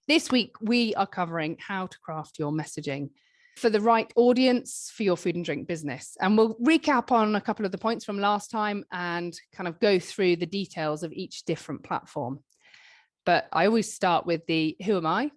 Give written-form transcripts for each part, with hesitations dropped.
This week, we are covering how to craft your messaging for the right audience for your food and drink business. And we'll recap on a couple of the points from last time and kind of go through the details of each different platform. But I always start with the who am I?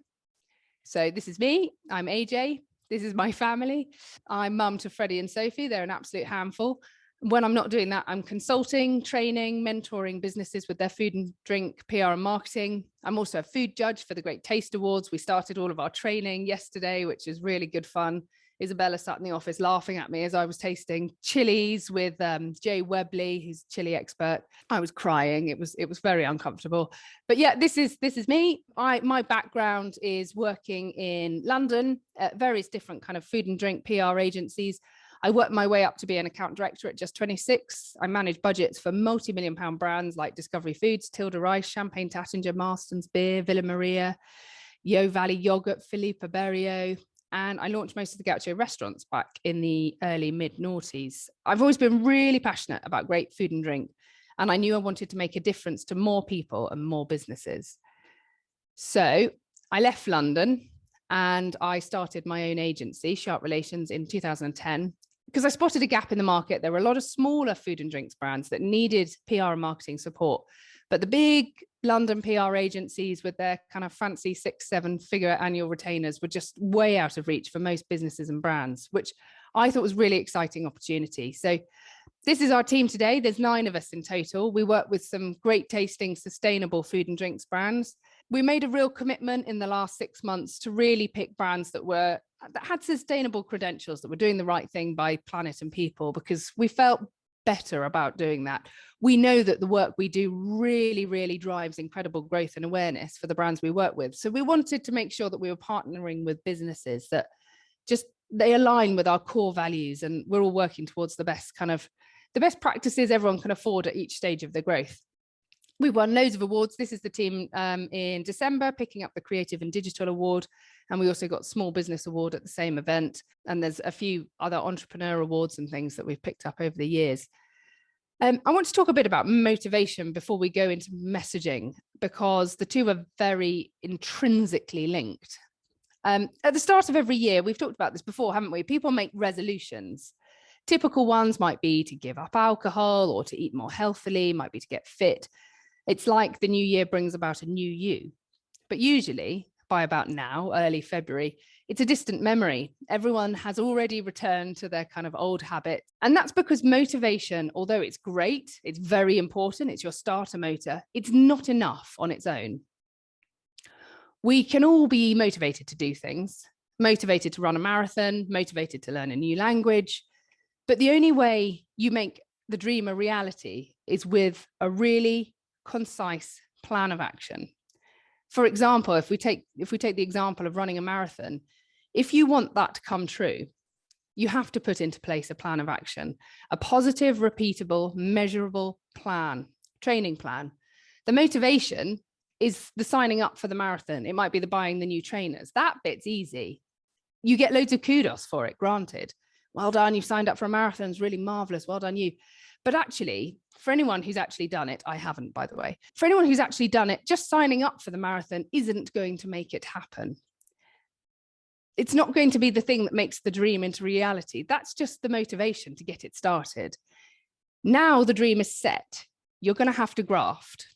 So this is me. I'm AJ. This is my family. I'm mum to Freddie and Sophie. They're an absolute handful. When I'm not doing that, I'm consulting, training, mentoring businesses with their food and drink, PR and marketing. I'm also a food judge for the Great Taste Awards. We started all of our training yesterday, which is really good fun. Isabella sat in the office laughing at me as I was tasting chilies with Jay Webley, who's chili expert. I was crying. It was very uncomfortable. But yeah, this is me. My background is working in London at various different kind of food and drink PR agencies. I worked my way up to be an account director at just 26. I managed budgets for multi-million-pound brands like Discovery Foods, Tilda Rice, Champagne Taittinger, Marston's Beer, Villa Maria, Yo Valley Yogurt, Filippo Berio, and I launched most of the Gaucho restaurants back in the early mid-noughties. I've always been really passionate about great food and drink, and I knew I wanted to make a difference to more people and more businesses. So I left London and I started my own agency, Sharp Relations, in 2010. Because I spotted a gap in the market. There were a lot of smaller food and drinks brands that needed PR and marketing support. But the big London PR agencies with their kind of fancy 6-7 figure annual retainers were just way out of reach for most businesses and brands, which I thought was really exciting opportunity. So this is our team today. There's 9 of us in total. We work with some great tasting, sustainable food and drinks brands. We made a real commitment in the last 6 months to really pick brands that had sustainable credentials, that were doing the right thing by planet and people, because we felt better about doing that. We know that the work we do really, really drives incredible growth and awareness for the brands we work with. So we wanted to make sure that we were partnering with businesses that they align with our core values, and we're all working towards the best practices everyone can afford at each stage of their growth. We won loads of awards. This is the team in December, picking up the Creative and Digital Award. And we also got Small Business Award at the same event. And there's a few other entrepreneur awards and things that we've picked up over the years. I want to talk a bit about motivation before we go into messaging, because the two are very intrinsically linked. At the start of every year, we've talked about this before, haven't we? People make resolutions. Typical ones might be to give up alcohol or to eat more healthily, might be to get fit. It's like the new year brings about a new you. But usually, by about now, early February, it's a distant memory. Everyone has already returned to their kind of old habit. And that's because motivation, although it's great, it's very important, it's your starter motor, it's not enough on its own. We can all be motivated to do things, motivated to run a marathon, motivated to learn a new language. But the only way you make the dream a reality is with a really concise plan of action. For example, if we take the example of running a marathon, if you want that to come true, you have to put into place a plan of action, a positive, repeatable, measurable plan, training plan. The motivation is the signing up for the marathon. It might be the buying the new trainers. That bit's easy. You get loads of kudos for it, granted. Well done, you've signed up for a marathon, it's really marvelous, well done you. But actually, for anyone who's actually done it, I haven't, by the way, for anyone who's actually done it, just signing up for the marathon isn't going to make it happen. It's not going to be the thing that makes the dream into reality. That's just the motivation to get it started. Now the dream is set. You're going to have to graft.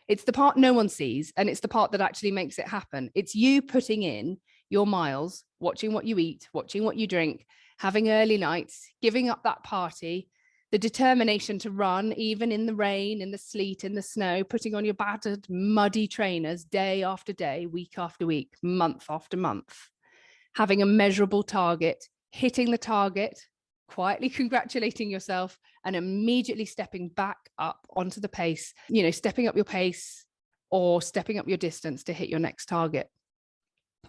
It's the part no one sees, and it's the part that actually makes it happen. It's you putting in your miles, watching what you eat, watching what you drink, having early nights, giving up that party, the determination to run, even in the rain, in the sleet, in the snow, putting on your battered, muddy trainers day after day, week after week, month after month, having a measurable target, hitting the target, quietly congratulating yourself, and immediately stepping back up onto the pace, stepping up your pace or stepping up your distance to hit your next target.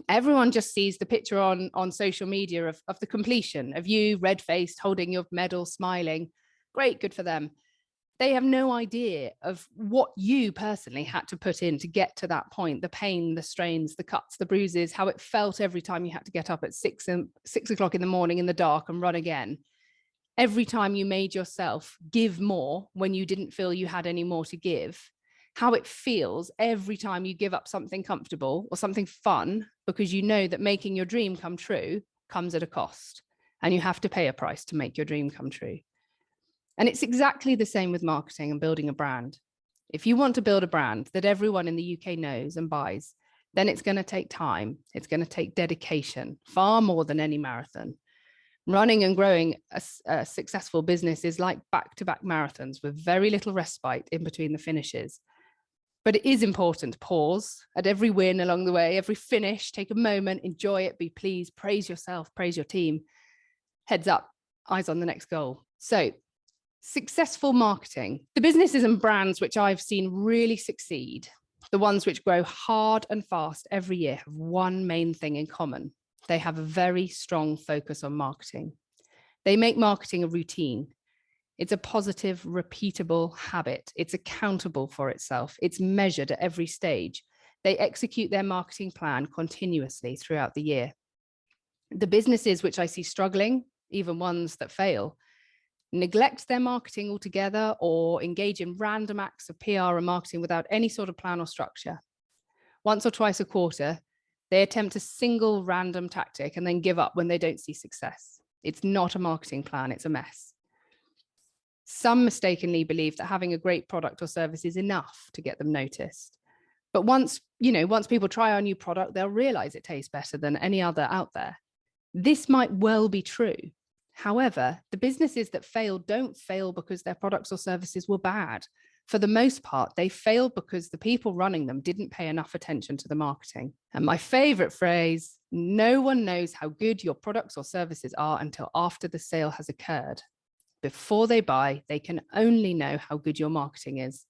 Everyone just sees the picture on social media of the completion, of you red-faced, holding your medal, smiling. Great, good for them. They have no idea of what you personally had to put in to get to that point, the pain, the strains, the cuts, the bruises, how it felt every time you had to get up at 6 o'clock in the morning in the dark and run again. Every time you made yourself give more when you didn't feel you had any more to give. how it feels every time you give up something comfortable or something fun, because you know that making your dream come true comes at a cost, and you have to pay a price to make your dream come true. And it's exactly the same with marketing and building a brand. If you want to build a brand that everyone in the UK knows and buys, then it's going to take time. It's going to take dedication, far more than any marathon. Running and growing a successful business is like back-to-back marathons with very little respite in between the finishes. But it is important to pause at every win along the way, every finish, take a moment, enjoy it, be pleased, praise yourself, praise your team. Heads up, eyes on the next goal. So, successful marketing. The businesses and brands which I've seen really succeed, the ones which grow hard and fast every year, have one main thing in common. They have a very strong focus on marketing. They make marketing a routine. It's a positive, repeatable habit. It's accountable for itself. It's measured at every stage. They execute their marketing plan continuously throughout the year. The businesses which I see struggling, even ones that fail, neglect their marketing altogether or engage in random acts of PR and marketing without any sort of plan or structure. Once or twice a quarter, they attempt a single random tactic and then give up when they don't see success. It's not a marketing plan, it's a mess. Some mistakenly believe that having a great product or service is enough to get them noticed. But once people try our new product, they'll realize it tastes better than any other out there. This might well be true. However, the businesses that fail don't fail because their products or services were bad. For the most part, they failed because the people running them didn't pay enough attention to the marketing. And my favorite phrase, no one knows how good your products or services are until after the sale has occurred. Before they buy, they can only know how good your marketing is.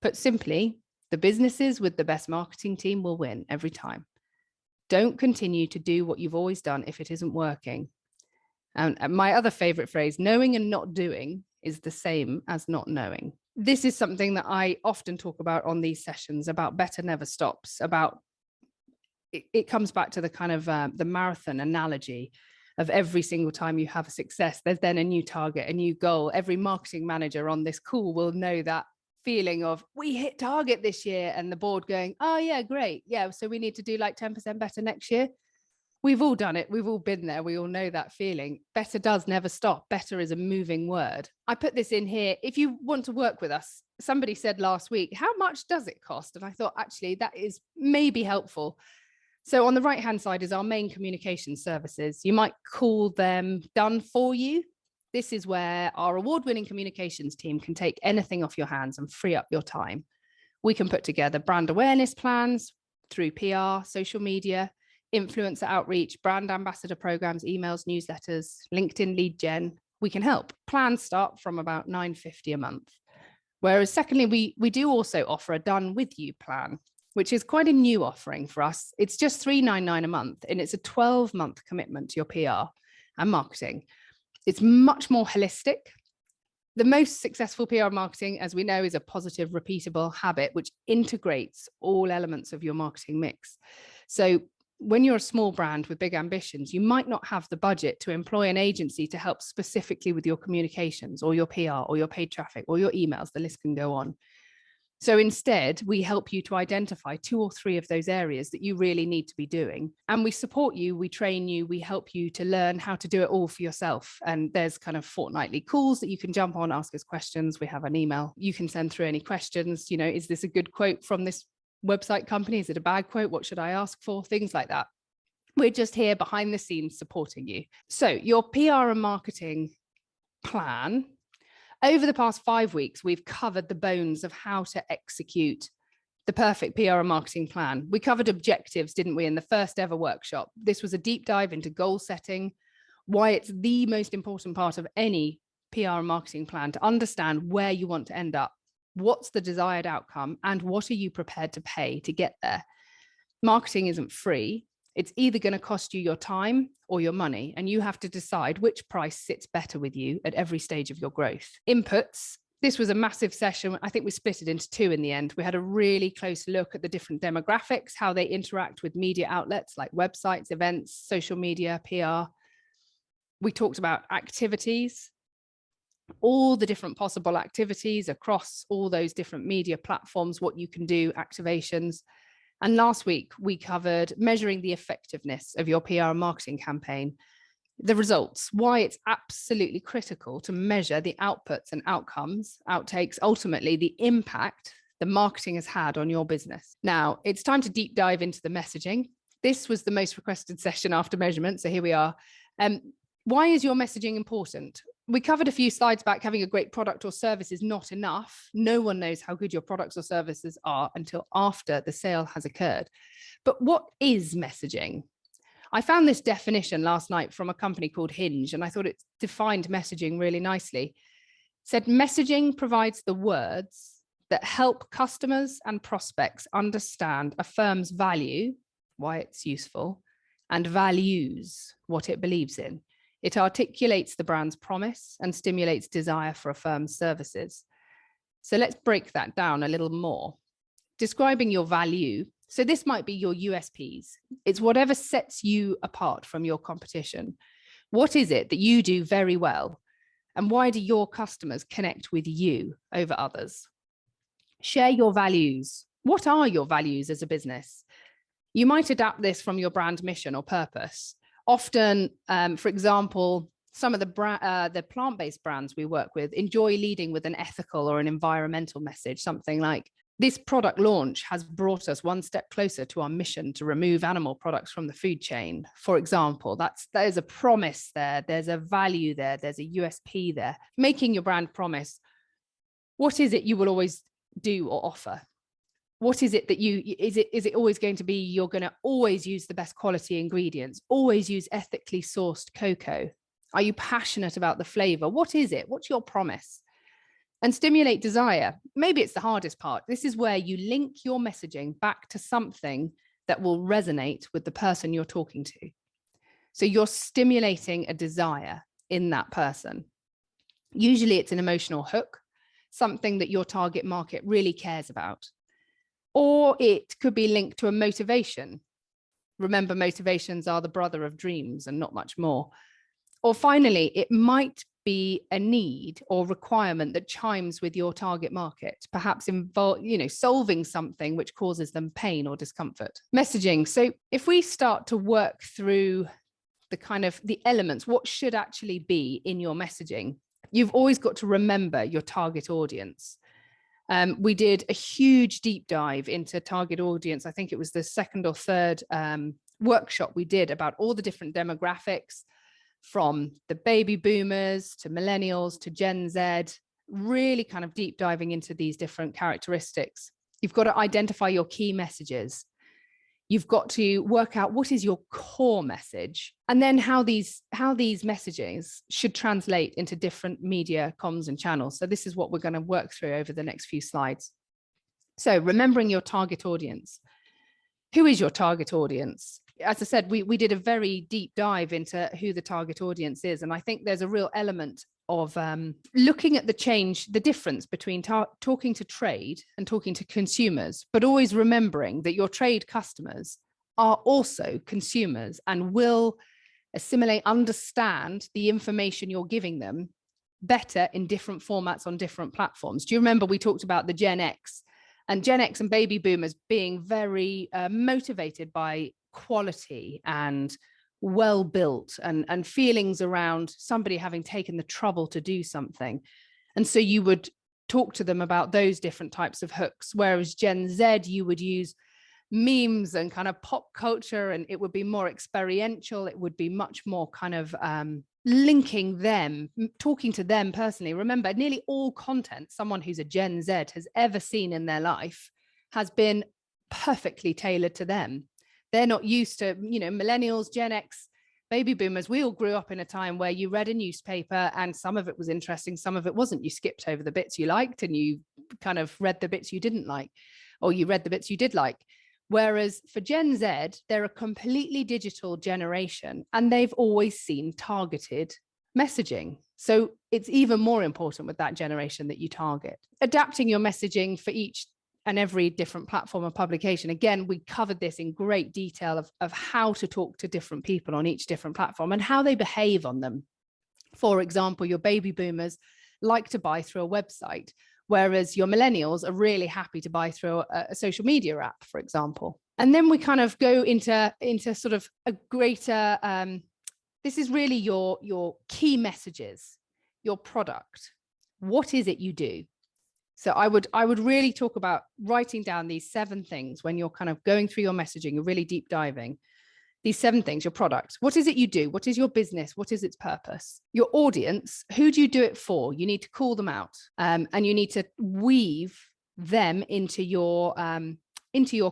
Put simply, the businesses with the best marketing team will win every time. Don't continue to do what you've always done if it isn't working. And my other favorite phrase, knowing and not doing is the same as not knowing. This is something that I often talk about on these sessions about better never stops, about it comes back to the kind of the marathon analogy of every single time you have a success, there's then a new target, a new goal. Every marketing manager on this call will know that feeling of we hit target this year and the board going, oh yeah, great. Yeah, so we need to do like 10% better next year. We've all done it. We've all been there. We all know that feeling. Better does never stop. Better is a moving word. I put this in here. If you want to work with us, somebody said last week, how much does it cost? And I thought, actually, that is maybe helpful. So on the right-hand side is our main communication services. You might call them Done For You. This is where our award-winning communications team can take anything off your hands and free up your time. We can put together brand awareness plans through PR, social media, influencer outreach, brand ambassador programs, emails, newsletters, LinkedIn lead gen. We can help. Plans start from about $9.50 a month. Whereas secondly, we do also offer a Done With You plan, which is quite a new offering for us. It's just $3.99 a month, and it's a 12-month commitment to your PR and marketing. It's much more holistic. The most successful PR marketing, as we know, is a positive, repeatable habit, which integrates all elements of your marketing mix. So when you're a small brand with big ambitions, you might not have the budget to employ an agency to help specifically with your communications or your PR or your paid traffic or your emails. The list can go on. So instead, we help you to identify 2 or 3 of those areas that you really need to be doing. And we support you, we train you, we help you to learn how to do it all for yourself. And there's kind of fortnightly calls that you can jump on, ask us questions. We have an email. You can send through any questions. Is this a good quote from this website company? Is it a bad quote? What should I ask for? Things like that. We're just here behind the scenes supporting you. So your PR and marketing plan. Over the past 5 weeks, we've covered the bones of how to execute the perfect PR and marketing plan. We covered objectives, didn't we, in the first ever workshop? This was a deep dive into goal setting, why it's the most important part of any PR and marketing plan to understand where you want to end up, what's the desired outcome, and what are you prepared to pay to get there. Marketing isn't free. It's either going to cost you your time or your money, and you have to decide which price sits better with you at every stage of your growth. Inputs. This was a massive session. I think we split it into 2 in the end. We had a really close look at the different demographics, how they interact with media outlets like websites, events, social media, PR. We talked about activities. all the different possible activities across all those different media platforms, what you can do, activations. And last week, we covered measuring the effectiveness of your PR and marketing campaign, the results, why it's absolutely critical to measure the outputs and outcomes, outtakes, ultimately the impact the marketing has had on your business. Now, it's time to deep dive into the messaging. This was the most requested session after measurement, so here we are. Why is your messaging important? We covered a few slides back, having a great product or service is not enough. No one knows how good your products or services are until after the sale has occurred. But what is messaging? I found this definition last night from a company called Hinge, and I thought it defined messaging really nicely. It said, messaging provides the words that help customers and prospects understand a firm's value, why it's useful, and values, what it believes in. It articulates the brand's promise and stimulates desire for a firm's services. So let's break that down a little more. Describing your value. So this might be your USPs. It's whatever sets you apart from your competition. What is it that you do very well? And why do your customers connect with you over others? Share your values. What are your values as a business? You might adapt this from your brand mission or purpose. Often, for example, some of the plant-based brands we work with enjoy leading with an ethical or an environmental message, something like, this product launch has brought us one step closer to our mission to remove animal products from the food chain. For example, there's a promise there, there's a value there, there's a USP there. Making your brand promise, what is it you will always do or offer? What is it that is it always going to be you're going to always use the best quality ingredients, always use ethically sourced cocoa? Are you passionate about the flavor? What is it? What's your promise? And stimulate desire. Maybe it's the hardest part. This is where you link your messaging back to something that will resonate with the person you're talking to. So you're stimulating a desire in that person. Usually it's an emotional hook, something that your target market really cares about. Or it could be linked to a motivation. Remember, motivations are the brother of dreams and not much more. Or finally, it might be a need or requirement that chimes with your target market, perhaps solving something which causes them pain or discomfort. Messaging. So if we start to work through the elements, what should actually be in your messaging, you've always got to remember your target audience. We did a huge deep dive into target audience. I think it was the second or third workshop we did about all the different demographics, from the baby boomers to millennials to Gen Z, really kind of deep diving into these different characteristics. You've got to identify your key messages. You've got to work out what is your core message, and then how these messages should translate into different media, comms, and channels. So this is what we're going to work through over the next few slides. So remembering your target audience. Who is your target audience? As I said, we did a very deep dive into who the target audience is. And I think there's a real element of looking at the difference between talking to trade and talking to consumers, but always remembering that your trade customers are also consumers and will assimilate, understand the information you're giving them better in different formats on different platforms. Do you remember we talked about the Gen X and baby boomers being very motivated by quality and well-built and feelings around somebody having taken the trouble to do something. And so you would talk to them about those different types of hooks, whereas Gen Z, you would use memes and kind of pop culture, and it would be more experiential. It would be much more kind of linking them, talking to them personally. Remember, nearly all content someone who's a Gen Z has ever seen in their life has been perfectly tailored to them. They're not used to, millennials, Gen X, baby boomers. We all grew up in a time where you read a newspaper and some of it was interesting, some of it wasn't. You skipped over the bits you liked and you kind of read the bits you didn't like, or you read the bits you did like. Whereas for Gen Z, they're a completely digital generation and they've always seen targeted messaging. So it's even more important with that generation that you target. Adapting your messaging for each and every different platform or publication. Again, we covered this in great detail of how to talk to different people on each different platform and how they behave on them. For example, your baby boomers, like to buy through a website, whereas your millennials are really happy to buy through a social media app, for example. And then we kind of go into sort of a greater, this is really your key messages, your product. What is it you do? So I would really talk about writing down these 7 things when you're kind of going through your messaging, you're really deep diving. These 7 things: your product. What is it you do? What is your business? What is its purpose? Your audience. Who do you do it for? You need to call them out, and you need to weave them into your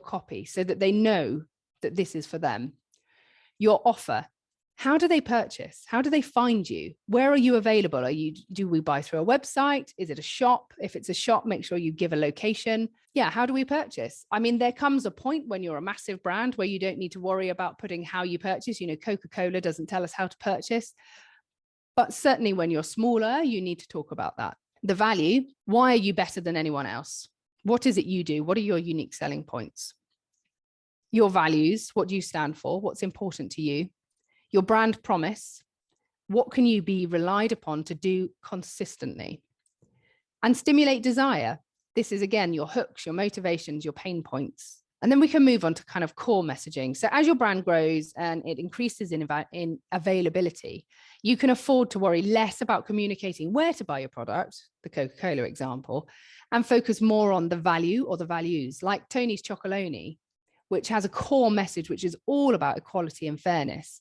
copy so that they know that this is for them. Your offer. How do they purchase? How do they find you? Where are you available? Do we buy through a website? Is it a shop? If it's a shop, make sure you give a location. Yeah, how do we purchase? I mean, there comes a point when you're a massive brand where you don't need to worry about putting how you purchase. You know, Coca-Cola doesn't tell us how to purchase. But certainly when you're smaller, you need to talk about that. The value. Why are you better than anyone else? What is it you do? What are your unique selling points? Your values. What do you stand for? What's important to you? Your brand promise. What can you be relied upon to do consistently? And stimulate desire. This is, again, your hooks, your motivations, your pain points. And then we can move on to kind of core messaging. So as your brand grows and it increases in availability, you can afford to worry less about communicating where to buy your product, the Coca-Cola example, and focus more on the value or the values, like Tony's Chocolonely, which has a core message which is all about equality and fairness,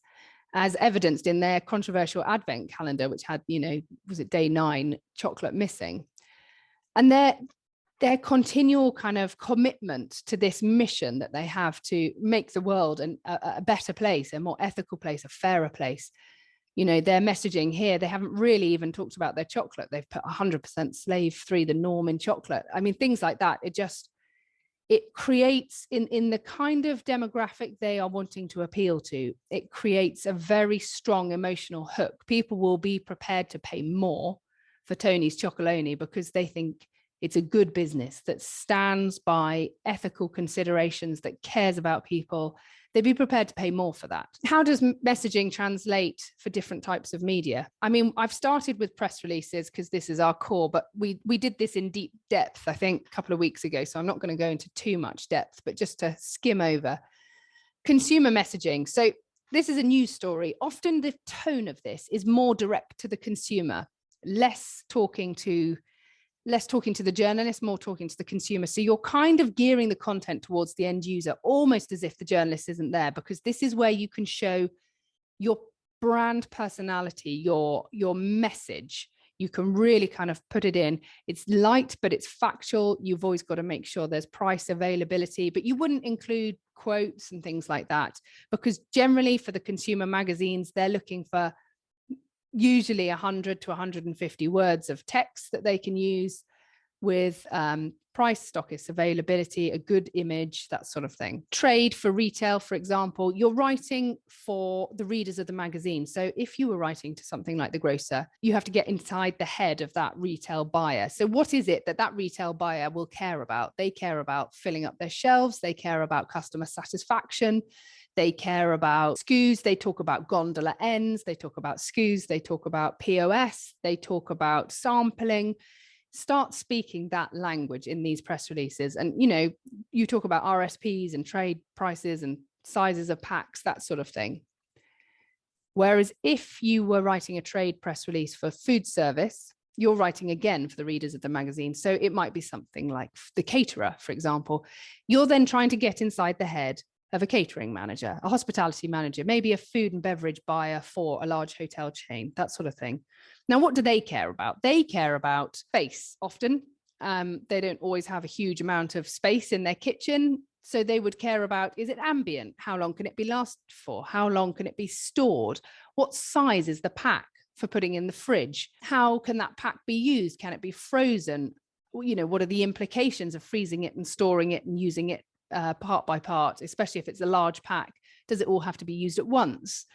as evidenced in their controversial advent calendar, which had, you know, was it day 9, chocolate missing? And their continual kind of commitment to this mission that they have to make the world a better place, a more ethical place, a fairer place. You know, their messaging here, they haven't really even talked about their chocolate. They've put 100% slave-free, the norm in chocolate. I mean, things like that. It creates, in the kind of demographic they are wanting to appeal to, it creates a very strong emotional hook. People will be prepared to pay more for Tony's Chocolonely because they think it's a good business that stands by ethical considerations, that cares about people. They'd be prepared to pay more for that. How does messaging translate for different types of media? I mean, I've started with press releases because this is our core, but we did this in deep depth, I think, a couple of weeks ago. So I'm not going to go into too much depth, but just to skim over. Consumer messaging. So this is a news story. Often the tone of this is more direct to the consumer, less talking to the journalist, more talking to the consumer. So you're kind of gearing the content towards the end user, almost as if the journalist isn't there, because this is where you can show your brand personality, your message. You can really kind of put it in. It's light, but it's factual. You've always got to make sure there's price availability, but you wouldn't include quotes and things like that, because generally for the consumer magazines, they're looking for usually 100 to 150 words of text that they can use with price, stockist availability, a good image, that sort of thing. Trade for retail, for example, you're writing for the readers of the magazine. So if you were writing to something like The Grocer, you have to get inside the head of that retail buyer. So what is it that retail buyer will care about? They care about filling up their shelves. They care about customer satisfaction. They care about SKUs. They talk about gondola ends. They talk about SKUs. They talk about POS. They talk about sampling. Start speaking that language in these press releases. And, you know, you talk about RSPs and trade prices and sizes of packs, that sort of thing. Whereas if you were writing a trade press release for food service, you're writing again for the readers of the magazine. So it might be something like the caterer, for example. You're then trying to get inside the head of a catering manager, a hospitality manager, maybe a food and beverage buyer for a large hotel chain, that sort of thing. Now, what do they care about? They care about space often. They don't always have a huge amount of space in their kitchen. So they would care about, is it ambient? How long can it be last for? How long can it be stored? What size is the pack for putting in the fridge? How can that pack be used? Can it be frozen? You know, what are the implications of freezing it and storing it and using it part by part, especially if it's a large pack? Does it all have to be used at once?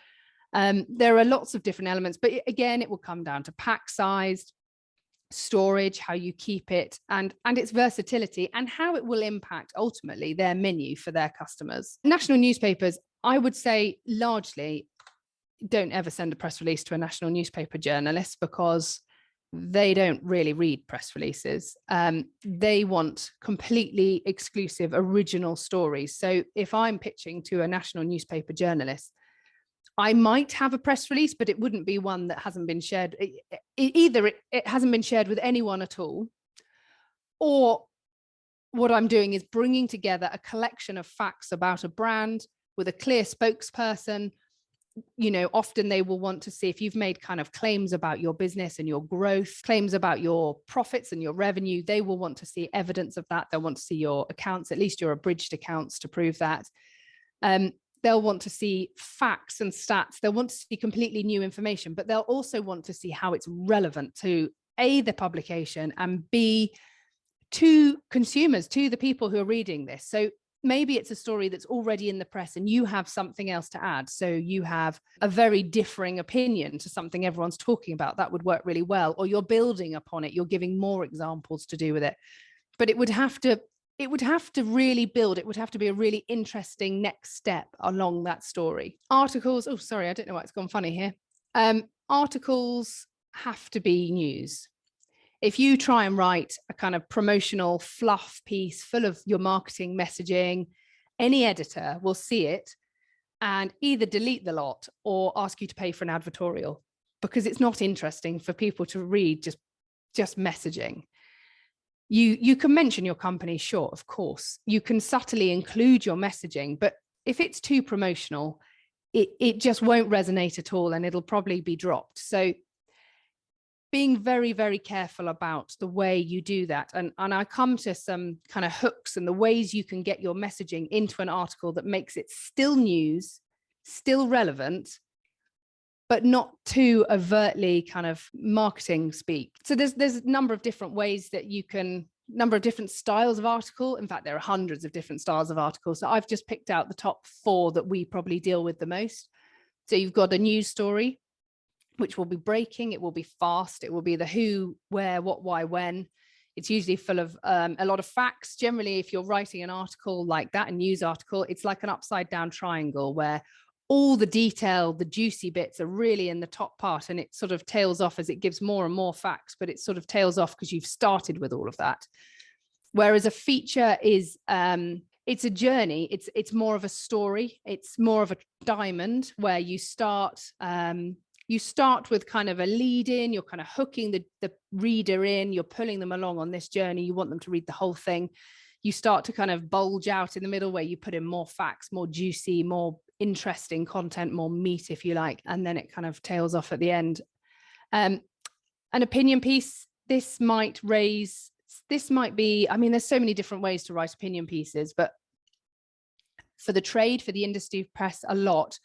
There are lots of different elements, but again, it will come down to pack size, storage, how you keep it, and its versatility, and how it will impact ultimately their menu for their customers. National newspapers, I would say, largely don't ever send a press release to a national newspaper journalist, because they don't really read press releases. They want completely exclusive, original stories. So if I'm pitching to a national newspaper journalist, I might have a press release, but it wouldn't be one that hasn't been shared. Either it hasn't been shared with anyone at all, or what I'm doing is bringing together a collection of facts about a brand with a clear spokesperson. You know, often they will want to see if you've made kind of claims about your business and your growth, claims about your profits and your revenue. They will want to see evidence of that. They'll want to see your accounts, at least your abridged accounts, to prove that. They'll want to see facts and stats. They'll want to see completely new information, but they'll also want to see how it's relevant to A, the publication, and B, to consumers, to the people who are reading this. So maybe it's a story that's already in the press and you have something else to add. So you have a very differing opinion to something everyone's talking about. That would work really well. Or you're building upon it. You're giving more examples to do with it. But it would have to really build. It would have to be a really interesting next step along that story. Articles. Oh, sorry, I don't know why it's gone funny here. Articles have to be news. If you try and write a kind of promotional fluff piece full of your marketing messaging, any editor will see it and either delete the lot or ask you to pay for an advertorial, because it's not interesting for people to read just messaging. You can mention your company, sure, of course. You can subtly include your messaging, but if it's too promotional, it just won't resonate at all and it'll probably be dropped. So being very, very careful about the way you do that. And I come to some kind of hooks and the ways you can get your messaging into an article that makes it still news, still relevant, but not too overtly kind of marketing speak. So there's a number of different ways that you can, number of different styles of article. In fact, there are hundreds of different styles of articles. So I've just picked out the top 4 that we probably deal with the most. So you've got a news story, which will be breaking, it will be fast, it will be the who, where, what, why, when. It's usually full of a lot of facts. Generally, if you're writing an article like that, a news article, it's like an upside down triangle where all the detail, the juicy bits are really in the top part, and it sort of tails off as it gives more and more facts, but it sort of tails off because you've started with all of that. Whereas a feature is, it's a journey, it's more of a story, it's more of a diamond where you start with kind of a lead in, you're kind of hooking the reader in, you're pulling them along on this journey, you want them to read the whole thing. You start to kind of bulge out in the middle where you put in more facts, more juicy, more interesting content, more meat, if you like, and then it kind of tails off at the end. An opinion piece, this might be, I mean, there's so many different ways to write opinion pieces, but for the trade, for the industry press, a lot,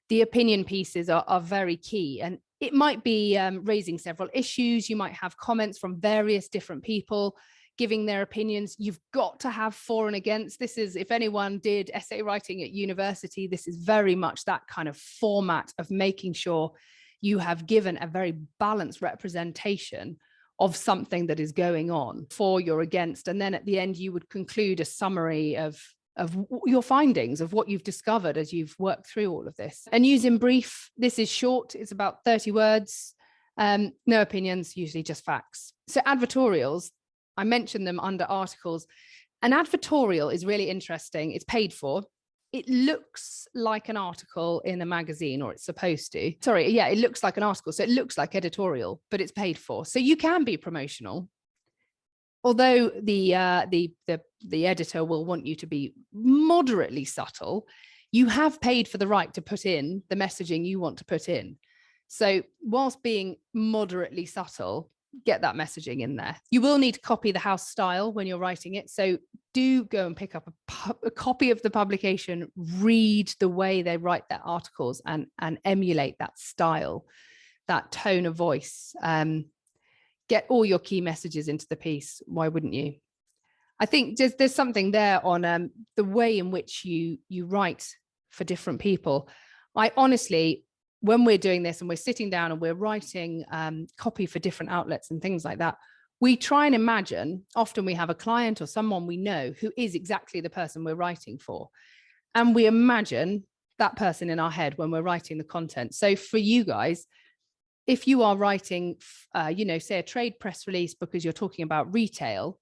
the opinion pieces are very key. And it might be raising several issues. You might have comments from various different people giving their opinions. You've got to have for and against. This is, if anyone did essay writing at university, this is very much that kind of format of making sure you have given a very balanced representation of something that is going on, for, you're against. And then at the end, you would conclude a summary of your findings, of what you've discovered as you've worked through all of this. A news in brief, this is short, it's about 30 words, no opinions, usually just facts. So advertorials, I mentioned them under articles. An advertorial is really interesting. It's paid for. It looks like an article in a magazine, or it's supposed to. Sorry, yeah, it looks like an article. So it looks like editorial, but it's paid for. So you can be promotional. Although the editor will want you to be moderately subtle, you have paid for the right to put in the messaging you want to put in. So whilst being moderately subtle, get that messaging in there. You will need to copy the house style when you're writing it. So do go and pick up a copy of the publication, read the way they write their articles and emulate that style, that tone of voice. Get all your key messages into the piece. Why wouldn't you? I think there's something there on the way in which you write for different people. I honestly, when we're doing this and we're sitting down and we're writing copy for different outlets and things like that, we try and imagine, often we have a client or someone we know who is exactly the person we're writing for. And we imagine that person in our head when we're writing the content. So for you guys, if you are writing, say a trade press release because you're talking about retail,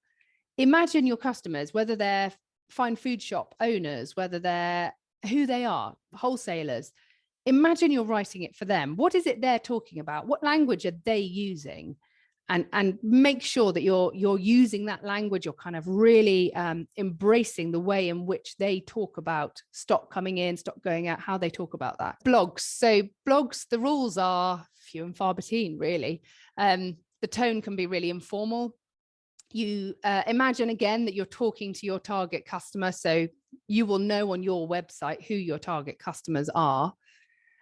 imagine your customers, whether they're fine food shop owners, whether they're who they are, wholesalers. Imagine you're writing it for them. What is it they're talking about? What language are they using? And make sure that you're using that language. You're kind of really embracing the way in which they talk about stock coming in, stock going out, how they talk about that. Blogs. So blogs, the rules are few and far between, really. The tone can be really informal. You imagine again that you're talking to your target customer. So you will know on your website who your target customers are.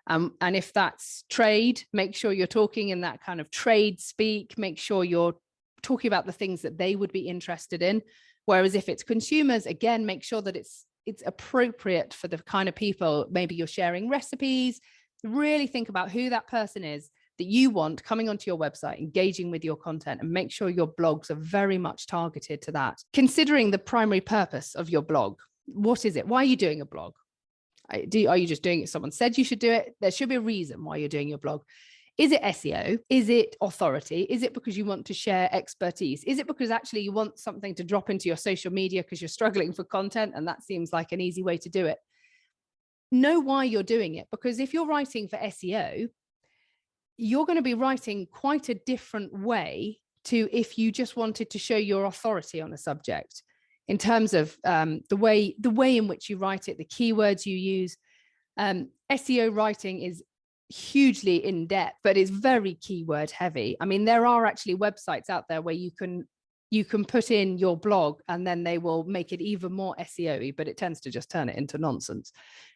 And if that's trade, make sure you're talking in that kind of trade speak. Make sure you're talking about the things that they would be interested in. Whereas if it's consumers, again, make sure that it's appropriate for the kind of people. Maybe you're sharing recipes. Really think about who that person is that you want coming onto your website, engaging with your content, and make sure your blogs are very much targeted to that. Considering the primary purpose of your blog, what is it? Why are you doing a blog? Are you just doing it? Someone said you should do it. There should be a reason why you're doing your blog. Is it SEO? Is it authority? Is it because you want to share expertise? Is it because actually you want something to drop into your social media because you're struggling for content and that seems like an easy way to do it? Know why you're doing it, because if you're writing for SEO, you're going to be writing quite a different way to if you just wanted to show your authority on a subject. In terms of the way in which you write it, the keywords you use. SEO writing is hugely in depth, but it's very keyword heavy. I mean, there are actually websites out there where you can put in your blog and then they will make it even more SEO-y, but it tends to just turn it into nonsense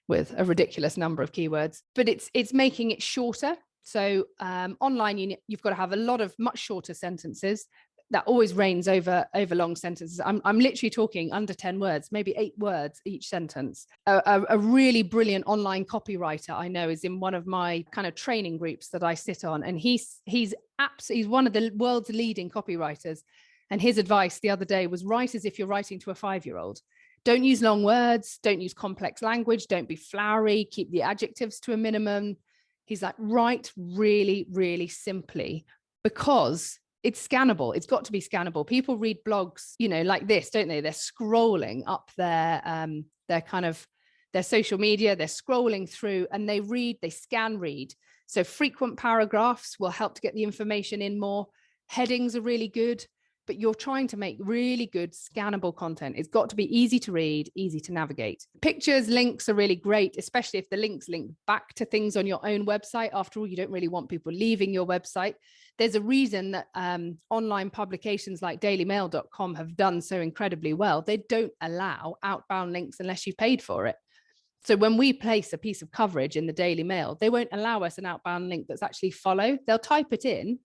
with a ridiculous number of keywords. But it's making it shorter. So online, you've got to have a lot of much shorter sentences. That always reigns over long sentences. I'm literally talking under 10 words, maybe 8 words each sentence. A really brilliant online copywriter I know is in one of my kind of training groups that I sit on, and he's one of the world's leading copywriters. And his advice the other day was write as if you're writing to a 5-year-old. Don't use long words, don't use complex language, don't be flowery, keep the adjectives to a minimum. He's like, write really, really simply, because it's scannable. It's got to be scannable. People read blogs, like this, don't they? They're scrolling up their social media. They're scrolling through and they scan read. So frequent paragraphs will help to get the information in more. Headings are really good, but you're trying to make really good scannable content. It's got to be easy to read, easy to navigate. Pictures, links are really great, especially if the links link back to things on your own website. After all, you don't really want people leaving your website. There's a reason that online publications like dailymail.com have done so incredibly well. They don't allow outbound links unless you've paid for it. So when we place a piece of coverage in the Daily Mail, they won't allow us an outbound link that's actually follow. They'll type it in.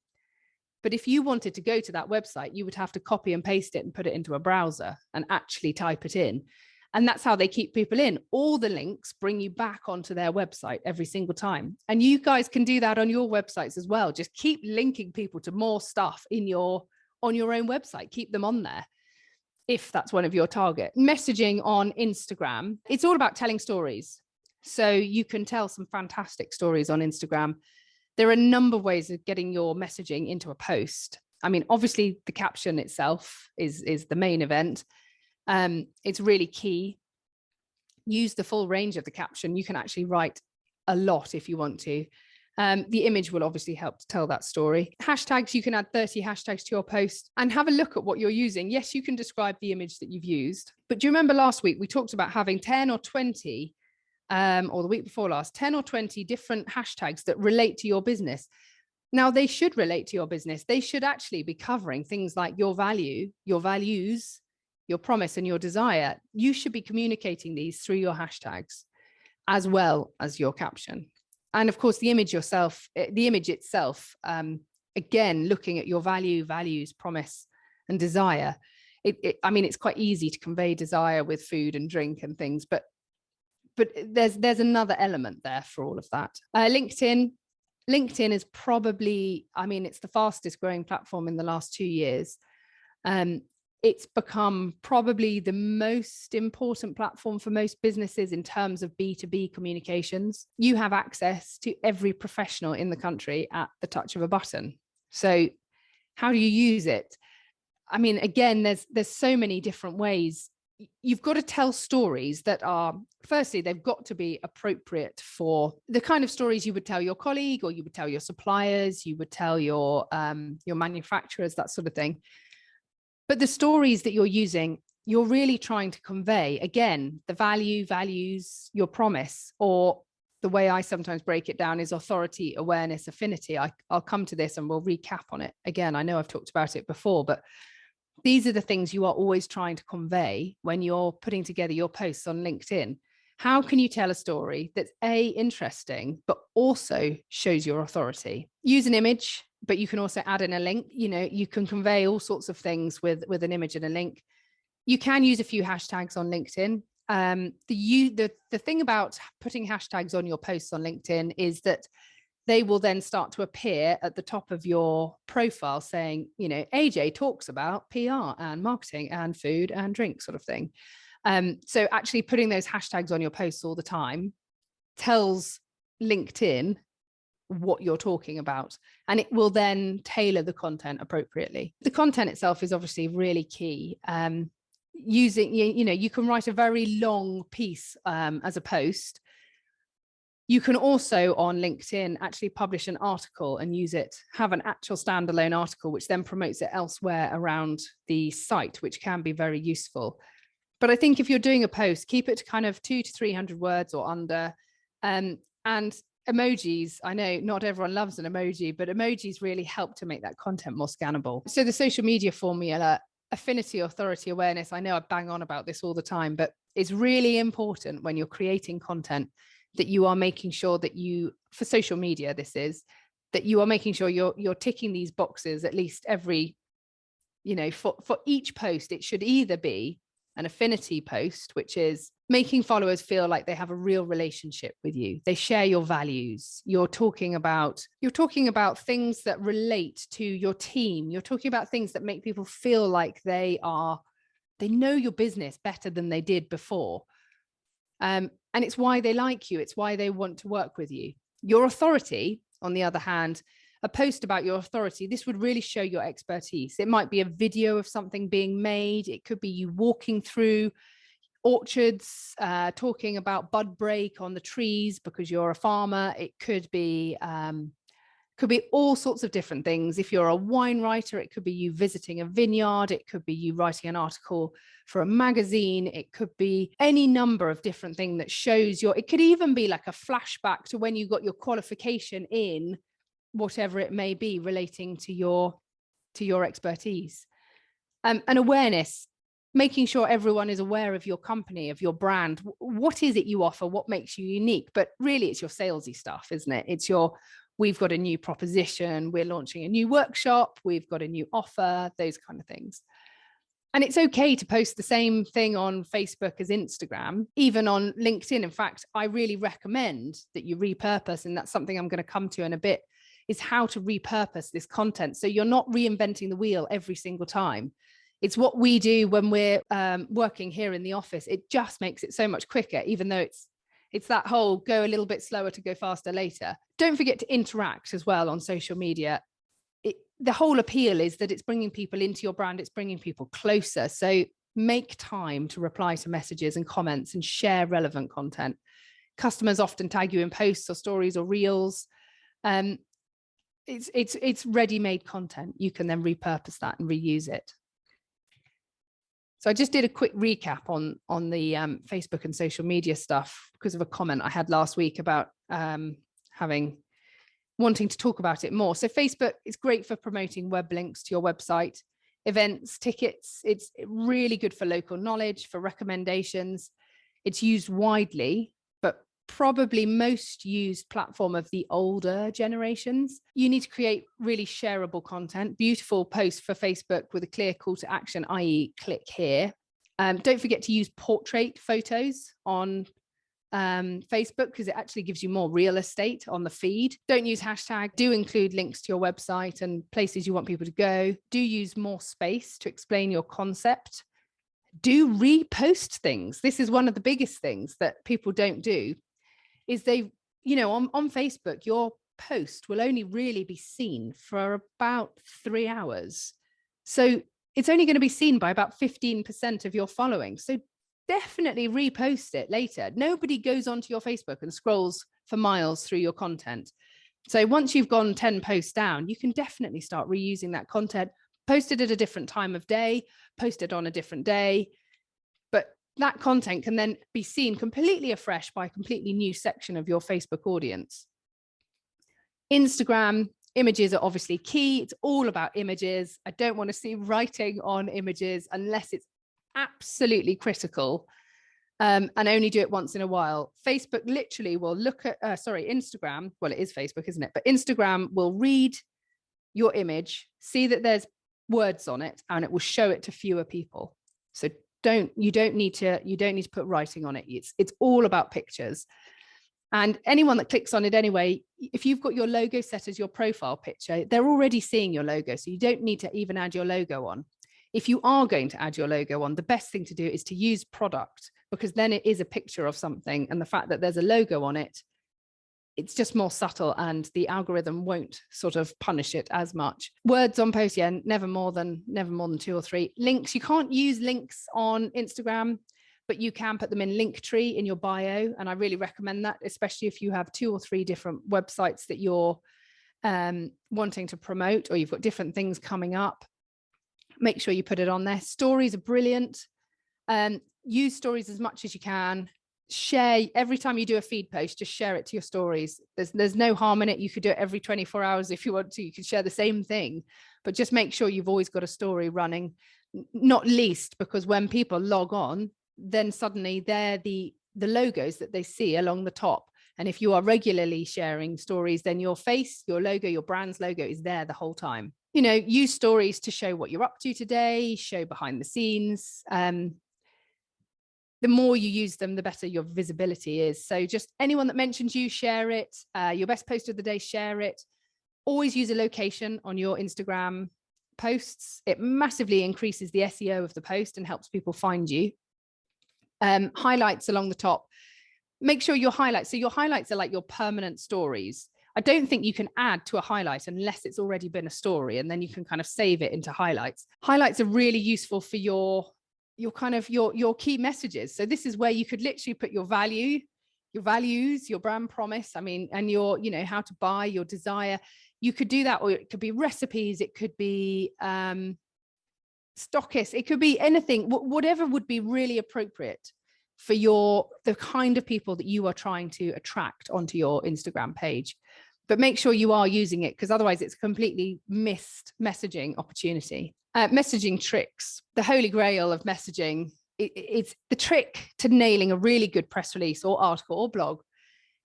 But if you wanted to go to that website, you would have to copy and paste it and put it into a browser and actually type it in. And that's how they keep people in. All the links bring you back onto their website every single time. And you guys can do that on your websites as well. Just keep linking people to more stuff on your own website. Keep them on there if that's one of your target. Messaging on Instagram, it's all about telling stories. So you can tell some fantastic stories on Instagram. There are a number of ways of getting your messaging into a post. I mean, obviously the caption itself is the main event. It's really key. Use the full range of the caption. You can actually write a lot if you want to. The image will obviously help to tell that story. Hashtags, you can add 30 hashtags to your post and have a look at what you're using. Yes, you can describe the image that you've used. But do you remember last week we talked about having 10 or 20 or the week before last, 10 or 20 different hashtags that relate to your business. Now, they should relate to your business. They should actually be covering things like your value, your values, your promise, and your desire. You should be communicating these through your hashtags as well as your caption. And of course, the image itself, again, looking at your value, values, promise, and desire. I mean, it's quite easy to convey desire with food and drink and things, but there's another element there for all of that. LinkedIn is probably, I mean, it's the fastest growing platform in the last 2 years. It's become probably the most important platform for most businesses in terms of B2B communications. You have access to every professional in the country at the touch of a button. So how do you use it? I mean, again, there's so many different ways. You've got to tell stories that are, firstly, they've got to be appropriate for the kind of stories you would tell your colleague, or you would tell your suppliers, you would tell your manufacturers, that sort of thing. But the stories that you're using, you're really trying to convey, again, the values, your promise, or the way I sometimes break it down is authority, awareness, affinity. I'll come to this and we'll recap on it. Again, I know I've talked about it before, but these are the things you are always trying to convey when you're putting together your posts on LinkedIn. How can you tell a story that's interesting, but also shows your authority? Use an image, but you can also add in a link. You can convey all sorts of things with an image and a link. You can use a few hashtags on LinkedIn. The thing about putting hashtags on your posts on LinkedIn is that they will then start to appear at the top of your profile saying, AJ talks about PR and marketing and food and drink sort of thing. So actually putting those hashtags on your posts all the time tells LinkedIn what you're talking about, and it will then tailor the content appropriately. The content itself is obviously really key. Using, you can write a very long piece as a post. You can also on LinkedIn actually publish an article and use it, have an actual standalone article, which then promotes it elsewhere around the site, which can be very useful. But I think if you're doing a post, keep it to kind of 200 to 300 words or under. And emojis, I know not everyone loves an emoji, but emojis really help to make that content more scannable. So the social media formula, affinity, authority, awareness, I know I bang on about this all the time, but it's really important when you're creating content that you are making sure that for social media, that you are making sure you're ticking these boxes at least every, for each post. It should either be an affinity post, which is making followers feel like they have a real relationship with you. They share your values. You're talking about things that relate to your team. You're talking about things that make people feel like they know your business better than they did before. And it's why they like you. It's why they want to work with you. Your authority, on the other hand, a post about your authority, this would really show your expertise. It might be a video of something being made. It could be you walking through orchards, talking about bud break on the trees because you're a farmer. It could be all sorts of different things. If you're a wine writer, it could be you visiting a vineyard. It could be you writing an article for a magazine. It could be any number of different things that shows it could even be like a flashback to when you got your qualification in whatever it may be relating to your expertise. And awareness, making sure everyone is aware of your company, of your brand. What is it you offer? What makes you unique? But really it's your salesy stuff, isn't it? We've got a new proposition, we're launching a new workshop, we've got a new offer, those kind of things. And it's okay to post the same thing on Facebook as Instagram, even on LinkedIn. In fact, I really recommend that you repurpose, and that's something I'm going to come to in a bit, is how to repurpose this content. So you're not reinventing the wheel every single time. It's what we do when we're working here in the office. It just makes it so much quicker, even though it's that whole go a little bit slower to go faster later. Don't forget to interact as well on social media. The whole appeal is that it's bringing people into your brand. It's bringing people closer. So make time to reply to messages and comments and share relevant content. Customers often tag you in posts or stories or reels. It's ready-made content. You can then repurpose that and reuse it. So I just did a quick recap on the Facebook and social media stuff because of a comment I had last week about wanting to talk about it more. So Facebook is great for promoting web links to your website, events, tickets. It's really good for local knowledge, for recommendations. It's used widely, but probably most used platform of the older generations. You need to create really shareable content, beautiful posts for Facebook with a clear call to action, i.e. click here. Don't forget to use portrait photos on Facebook, because it actually gives you more real estate on the feed. Don't use hashtag. Do include links to your website and places you want people to go. Do use more space to explain your concept. Do repost things. This is one of the biggest things that people don't do, is they, on Facebook, your post will only really be seen for about 3 hours. So it's only going to be seen by about 15% of your following. So definitely repost it later. Nobody goes onto your Facebook and scrolls for miles through your content. So once you've gone 10 posts down, you can definitely start reusing that content. Post it at a different time of day, post it on a different day. But that content can then be seen completely afresh by a completely new section of your Facebook audience. Instagram, images are obviously key. It's all about images. I don't want to see writing on images unless it's absolutely critical, and only do it once in a while. Facebook literally will look at, Instagram, well, it is Facebook, isn't it? But Instagram will read your image, see that there's words on it, and it will show it to fewer people. So you don't need to put writing on it. It's all about pictures. And anyone that clicks on it anyway, if you've got your logo set as your profile picture, they're already seeing your logo. So you don't need to even add your logo on. If you are going to add your logo on, the best thing to do is to use product, because then it is a picture of something. And the fact that there's a logo on it, it's just more subtle, and the algorithm won't sort of punish it as much. Words on posts, yeah, never more than 2 or 3. Links, you can't use links on Instagram, but you can put them in Linktree in your bio. And I really recommend that, especially if you have 2 or 3 different websites that you're wanting to promote, or you've got different things coming up. Make sure you put it on there. Stories are brilliant. Use stories as much as you can. Share every time you do a feed post, just share it to your stories. There's no harm in it. You could do it every 24 hours if you want to. You could share the same thing, but just make sure you've always got a story running, not least because when people log on, then suddenly they're the logos that they see along the top. And if you are regularly sharing stories, then your face, your logo, your brand's logo is there the whole time. Use stories to show what you're up to today, show behind the scenes. The more you use them, the better your visibility is. So just anyone that mentions you, share it. Your best post of the day, share it. Always use a location on your Instagram posts. It massively increases the SEO of the post and helps people find you. Highlights along the top. Make sure your highlights are like your permanent stories. I don't think you can add to a highlight unless it's already been a story, and then you can kind of save it into highlights. Highlights are really useful for your key messages. So this is where you could literally put your values, your brand promise, and your, how to buy, your desire. You could do that, or it could be recipes, it could be stockists, it could be anything, whatever would be really appropriate for the kind of people that you are trying to attract onto your Instagram page. But make sure you are using it, because otherwise it's a completely missed messaging opportunity. Messaging tricks, the holy grail of messaging. It's the trick to nailing a really good press release or article or blog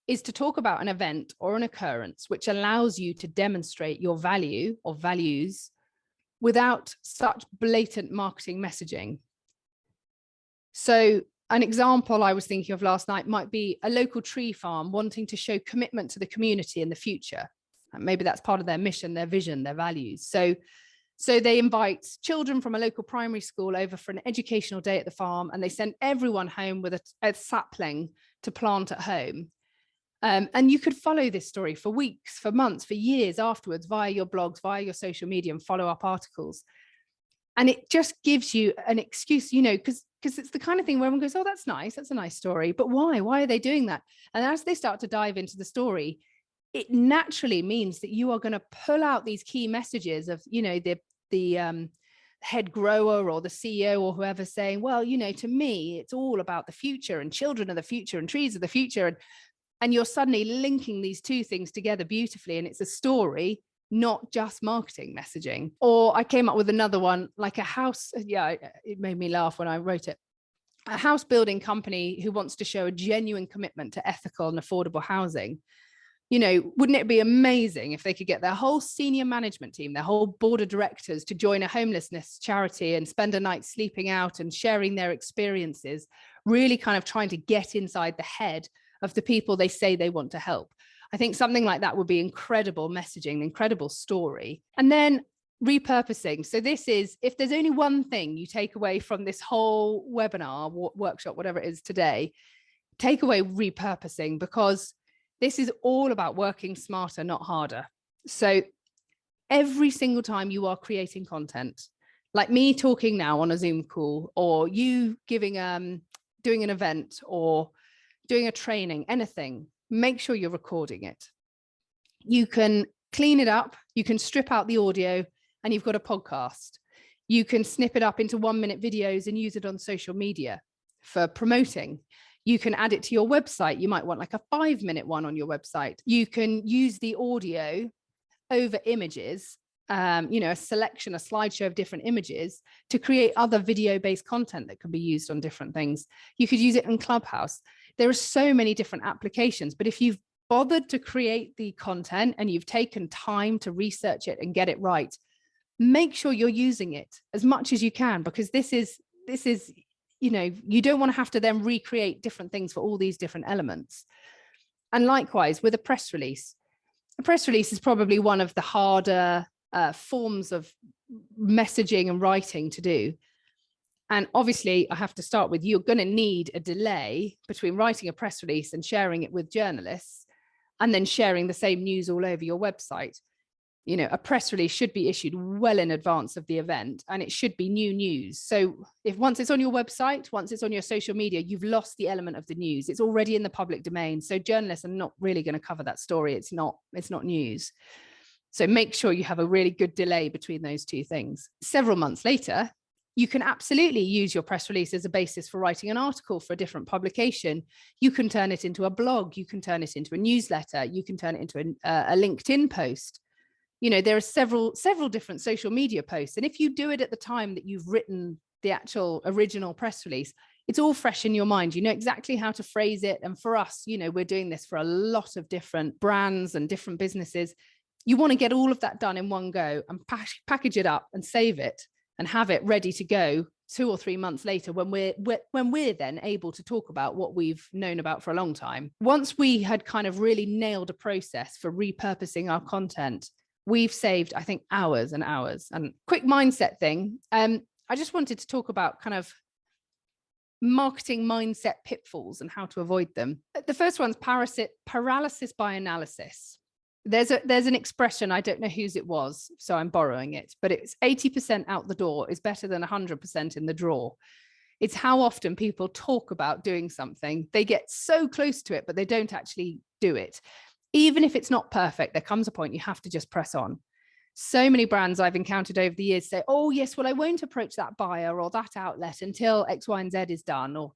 is to talk about an event or an occurrence which allows you to demonstrate your value or values without such blatant marketing messaging. So an example I was thinking of last night might be a local tree farm wanting to show commitment to the community in the future. And maybe that's part of their mission, their vision, their values. So they invite children from a local primary school over for an educational day at the farm, and they send everyone home with a sapling to plant at home. And you could follow this story for weeks, for months, for years afterwards via your blogs, via your social media and follow-up articles. And it just gives you an excuse, because it's the kind of thing where everyone goes, oh, that's nice. That's a nice story. But why? Why are they doing that? And as they start to dive into the story, it naturally means that you are going to pull out these key messages of, the head grower or the CEO or whoever saying, well, to me, it's all about the future, and children are the future, and trees are the future. And you're suddenly linking these two things together beautifully. And it's a story, not just marketing messaging. Or I came up with another one, like a house. Yeah, it made me laugh when I wrote it. A house building company who wants to show a genuine commitment to ethical and affordable housing. You know, wouldn't it be amazing if they could get their whole senior management team, their whole board of directors to join a homelessness charity and spend a night sleeping out and sharing their experiences, really kind of trying to get inside the head of the people they say they want to help. I think something like that would be incredible messaging, incredible story. And then repurposing. So this is, if there's only one thing you take away from this whole webinar, workshop, whatever it is today, take away repurposing, because this is all about working smarter, not harder. So every single time you are creating content, like me talking now on a Zoom call, or you giving doing an event or doing a training, anything, make sure you're recording it. You can clean it up, you can strip out the audio, and you've got a podcast. You can snip it up into 1-minute videos and use it on social media for promoting. You can add it to your website. You might want like a 5-minute one on your website. You can use the audio over images, you know, a selection, a slideshow of different images to create other video-based content that can be used on different things. You could use it in Clubhouse. There are so many different applications, but if you've bothered to create the content and you've taken time to research it and get it right, make sure you're using it as much as you can, because this is, you know, you don't want to have to then recreate different things for all these different elements. And likewise with a press release is probably one of the harder forms of messaging and writing to do. And obviously I have to start with, you're going to need a delay between writing a press release and sharing it with journalists and then sharing the same news all over your website. You know, a press release should be issued well in advance of the event, and it should be new news. So if once it's on your website, once it's on your social media, you've lost the element of the news. It's already in the public domain. So journalists are not really going to cover that story. It's not news. So make sure you have a really good delay between those two things. Several months later, you can absolutely use your press release as a basis for writing an article for a different publication. You can turn it into a blog. You can turn it into a newsletter. You can turn it into a LinkedIn post. You know, there are several different social media posts. And if you do it at the time that you've written the actual original press release, it's all fresh in your mind. You know exactly how to phrase it. And for us, you know, we're doing this for a lot of different brands and different businesses. You want to get all of that done in one go and package it up and save it and have it ready to go 2 or 3 months later when we're then able to talk about what we've known about for a long time. Once we had kind of really nailed a process for repurposing our content, we've saved, I think, hours and hours. And quick mindset thing. I just wanted to talk about kind of marketing mindset pitfalls and how to avoid them. The first one's paralysis by analysis. There's an expression, I don't know whose it was, so I'm borrowing it, but it's 80% out the door is better than 100% in the drawer. It's how often people talk about doing something. They get so close to it, but they don't actually do it. Even if it's not perfect, there comes a point you have to just press on. So many brands I've encountered over the years say, oh yes, well, I won't approach that buyer or that outlet until X, Y, and Z is done. Or,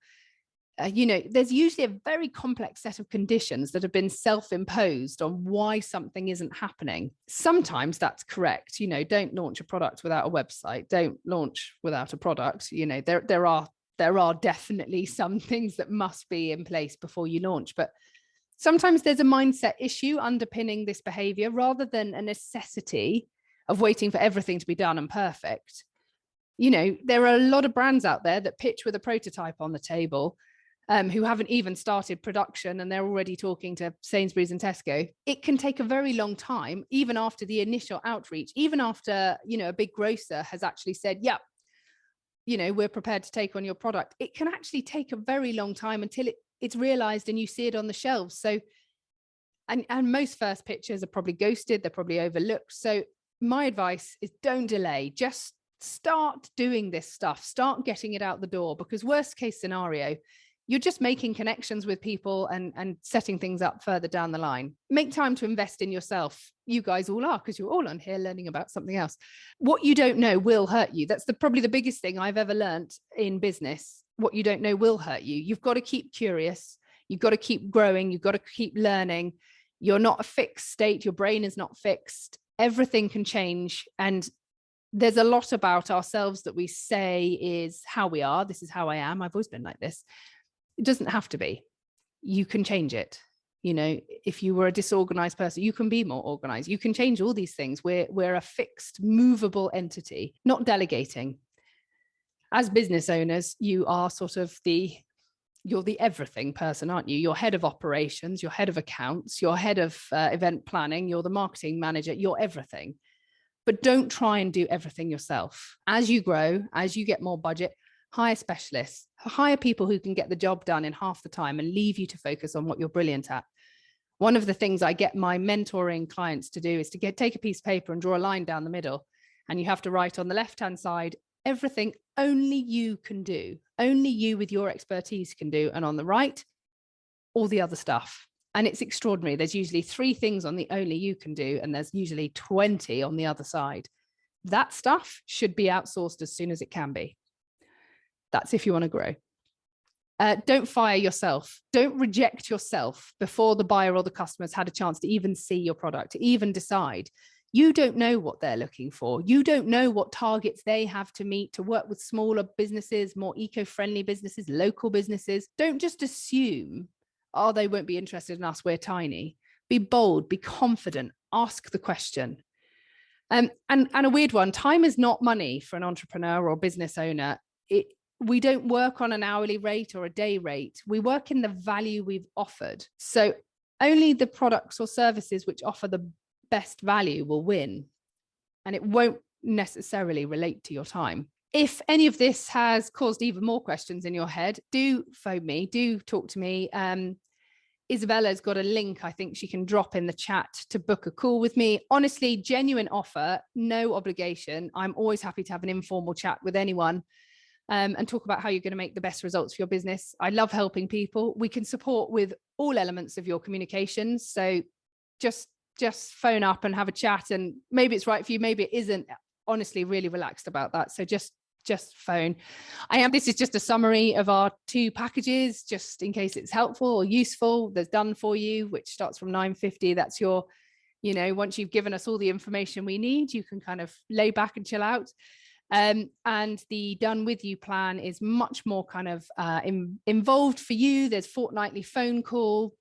you know, there's usually a very complex set of conditions that have been self-imposed on why something isn't happening. Sometimes that's correct. You know, don't launch a product without a website. Don't launch without a product. You know, there are definitely some things that must be in place before you launch, but sometimes there's a mindset issue underpinning this behavior rather than a necessity of waiting for everything to be done and perfect. You know, there are a lot of brands out there that pitch with a prototype on the table, who haven't even started production and they're already talking to Sainsbury's and Tesco. It can take a very long time, even after the initial outreach, even after, you know, a big grocer has actually said, yeah, you know, we're prepared to take on your product. It can actually take a very long time until it's realized and you see it on the shelves. So, and most first pitches are probably ghosted, they're probably overlooked. So my advice is don't delay, just start doing this stuff, start getting it out the door, because worst case scenario, you're just making connections with people and setting things up further down the line. Make time to invest in yourself. You guys all are, because you're all on here learning about something else. What you don't know will hurt you. That's probably the biggest thing I've ever learned in business. What you don't know will hurt you. You've got to keep curious. You've got to keep growing. You've got to keep learning. You're not a fixed state. Your brain is not fixed. Everything can change. And there's a lot about ourselves that we say is how we are. This is how I am. I've always been like this. It doesn't have to be. You can change it. You know, if you were a disorganized person, you can be more organized. You can change all these things. We're a fixed, movable entity, not delegating. As business owners, you are sort of you're the everything person, aren't you? You're head of operations, you're head of accounts, you're head of event planning, you're the marketing manager, you're everything. But don't try and do everything yourself. As you grow, as you get more budget, hire specialists, hire people who can get the job done in half the time and leave you to focus on what you're brilliant at. One of the things I get my mentoring clients to do is to take a piece of paper and draw a line down the middle. And you have to write on the left-hand side, everything only you can do, only you with your expertise can do. And on the right, all the other stuff. And it's extraordinary. There's usually 3 things on the only you can do, and there's usually 20 on the other side. That stuff should be outsourced as soon as it can be. That's if you want to grow. Don't fire yourself. Don't reject yourself before the buyer or the customer's had a chance to even see your product, to even decide. You don't know what they're looking for. You don't know what targets they have to meet to work with smaller businesses, more eco-friendly businesses, local businesses. Don't just assume, oh, they won't be interested in us, we're tiny. Be bold, be confident, ask the question. And a weird one, time is not money for an entrepreneur or business owner. We don't work on an hourly rate or a day rate. We work in the value we've offered. So only the products or services which offer the best value will win. And it won't necessarily relate to your time. If any of this has caused even more questions in your head, do phone me, do talk to me. Isabella's got a link I think she can drop in the chat to book a call with me. Honestly, genuine offer, no obligation. I'm always happy to have an informal chat with anyone and talk about how you're going to make the best results for your business. I love helping people. We can support with all elements of your communications. So just phone up and have a chat, and maybe it's right for you, maybe it isn't. Honestly, really relaxed about that. So just phone. This is just a summary of our 2 packages, just in case it's helpful or useful. There's Done For You, which starts from $950. That's your, you know, once you've given us all the information we need, you can kind of lay back and chill out. And the Done With You plan is much more kind of involved for you. There's fortnightly phone call.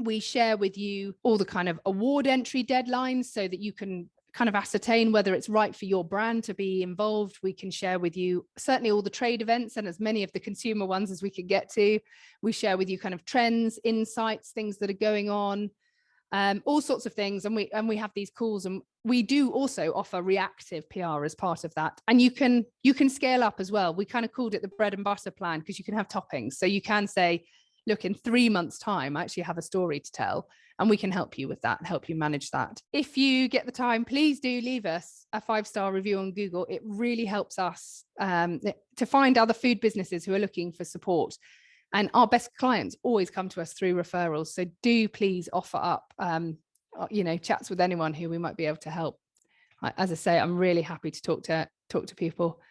We share with you all the kind of award entry deadlines so that you can kind of ascertain whether it's right for your brand to be involved. We can share with you certainly all the trade events and as many of the consumer ones as we can get to. We share with you kind of trends, insights, things that are going on, all sorts of things. And we have these calls, and we do also offer reactive PR as part of that. And you can scale up as well. We kind of called it the bread and butter plan because you can have toppings. So you can say, look, in 3 months' time, I actually have a story to tell, and we can help you with that and help you manage that. If you get the time, please do leave us a 5-star review on Google. It really helps us to find other food businesses who are looking for support. And our best clients always come to us through referrals. So do please offer up, chats with anyone who we might be able to help. As I say, I'm really happy to talk to people.